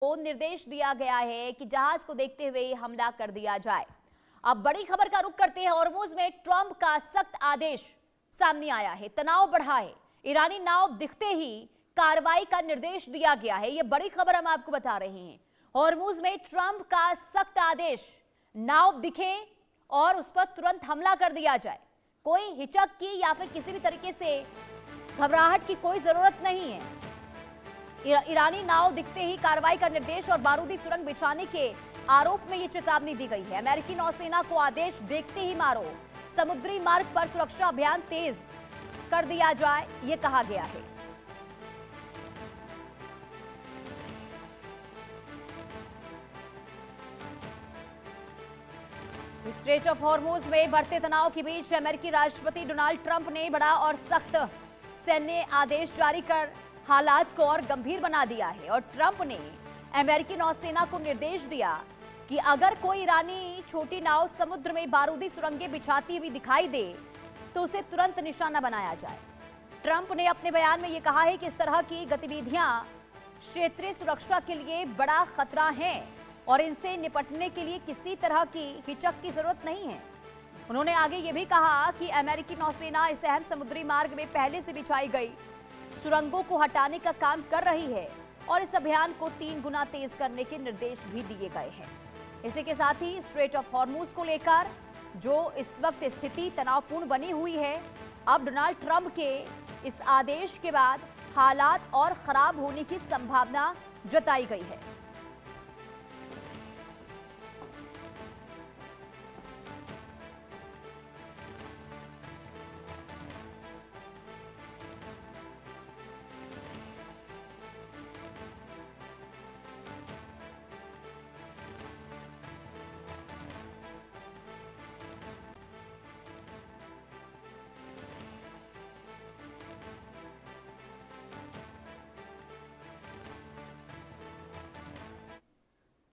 को निर्देश दिया गया है कि जहाज को देखते हुए हमला कर दिया जाए। अब बड़ी खबर का रुख करते हैं। हॉर्मुज में ट्रंप का सख्त आदेश सामने आया है, तनाव बढ़ा है। ईरानी नाव दिखते ही कार्रवाई का निर्देश दिया गया है। यह बड़ी खबर हम आपको बता रहे हैं। हॉर्मुज में ट्रंप का सख्त आदेश, नाव दिखे और उस पर तुरंत हमला कर दिया जाए। कोई हिचक की या फिर किसी भी तरीके से घबराहट की कोई जरूरत नहीं है। ईरानी नाव दिखते ही कार्रवाई का निर्देश और बारूदी सुरंग बिछाने के आरोप में यह चेतावनी दी गई है। अमेरिकी नौसेना को आदेश, देखते ही मारो। समुद्री मार्ग पर सुरक्षा अभियान तेज कर दिया जाए, यह कहा गया है। स्ट्रेट ऑफ हॉर्मुज में बढ़ते तनाव के बीच अमेरिकी राष्ट्रपति डोनाल्ड ट्रंप ने बड़ा और सख्त सैन्य आदेश जारी कर हालात को और गंभीर बना दिया है। और ट्रंप ने अमेरिकी नौसेना को निर्देश दिया कि अगर कोई ईरानी छोटी नाव समुद्र में बारूदी सुरंगें बिछाती हुई दिखाई दे तो उसे तुरंत निशाना बनाया जाए। ट्रंप ने अपने बयान में यह कहा है कि इस तरह की गतिविधियां क्षेत्रीय सुरक्षा के लिए बड़ा खतरा हैं और इनसे निपटने के लिए किसी तरह की हिचक की जरूरत नहीं है। उन्होंने आगे यह भी कहा कि अमेरिकी नौसेना इस अहम समुद्री मार्ग में पहले से बिछाई गई सुरंगों को हटाने का काम कर रही है और इस अभियान को 3 गुना तेज करने के निर्देश भी दिए गए हैं। इसी के साथ ही स्ट्रेट ऑफ हॉर्मुज को लेकर जो इस वक्त स्थिति तनावपूर्ण बनी हुई है, अब डोनाल्ड ट्रंप के इस आदेश के बाद हालात और खराब होने की संभावना जताई गई है।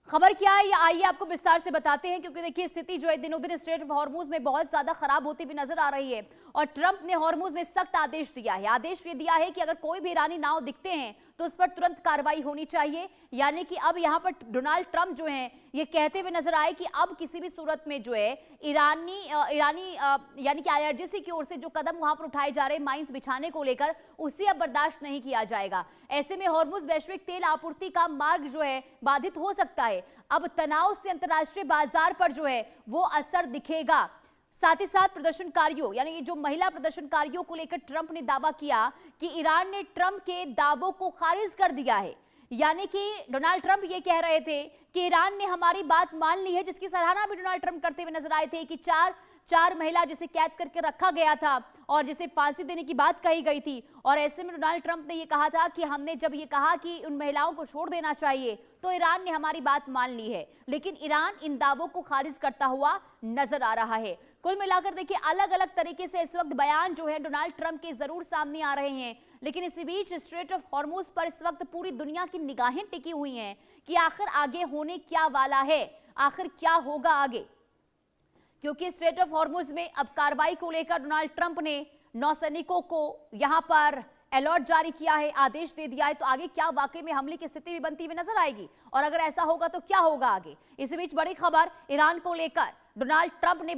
खबर क्या है, ये आइए आपको विस्तार से बताते हैं, क्योंकि देखिए स्थिति जो है दिनों दिन स्ट्रेट ऑफ हॉर्मुज में बहुत ज्यादा खराब होती हुई नजर आ रही है। और ट्रंप ने हॉर्मुज में सख्त आदेश दिया है। आदेश ये दिया है कि अगर कोई भी ईरानी नाव दिखते हैं तो उस पर तुरंत कार्रवाई होनी चाहिए। यानी कि अब यहां पर डोनाल्ड ट्रंप जो है ये कहते हुए नजर आए कि अब किसी भी सूरत में जो है ईरानी यानी कि IRGC की ओर से जो कदम वहां पर उठाए जा रहे हैं माइंस बिछाने को लेकर, उसे अब बर्दाश्त नहीं किया जाएगा। ऐसे में हॉर्मुज वैश्विक तेल आपूर्ति का मार्ग जो है बाधित हो सकता है। अब तनाव से अंतर्राष्ट्रीय बाजार पर जो है वो असर दिखेगा। साथ ही साथ प्रदर्शनकारियों यानी ये जो महिला प्रदर्शनकारियों को लेकर ट्रंप ने दावा किया कि ईरान ने ट्रंप के दावों को खारिज कर दिया है। यानी कि डोनाल्ड ट्रंप ये कह रहे थे कि ईरान ने हमारी बात मान ली है, जिसकी सराहना भी डोनाल्ड ट्रंप करते हुए नजर आए थे कि चार महिला जिसे कैद करके रखा गया था और जिसे फांसी देने की बात कही गई थी। और ऐसे में डोनाल्ड ट्रंप ने यह कहा था कि हमने जब ये कहा कि उन महिलाओं को छोड़ देना चाहिए तो ईरान ने हमारी बात मान ली है, लेकिन ईरान इन दावों को खारिज करता हुआ नजर आ रहा है। कुल मिलाकर देखिए अलग अलग तरीके से इस वक्त बयान जो है डोनाल्ड ट्रंप के जरूर सामने आ रहे हैं, लेकिन इसी बीच स्ट्रेट ऑफ हॉर्मुज पर इस वक्त पूरी दुनिया की निगाहें टिकी हुई हैं कि आखिर आगे होने क्या वाला है, आखिर क्या होगा आगे। क्योंकि स्ट्रेट ऑफ हॉर्मुज में अब कार्रवाई को लेकर डोनाल्ड ट्रंप ने नौसैनिकों को यहां पर अलर्ट जारी किया है, आदेश दे दिया है। तो आगे क्या वाकई में हमले की स्थिति भी बनती हुई नजर आएगी, और अगर ऐसा होगा तो क्या होगा आगे। इसी बीच बड़ी खबर ईरान को लेकर डोनाल्ड ट्रंप ने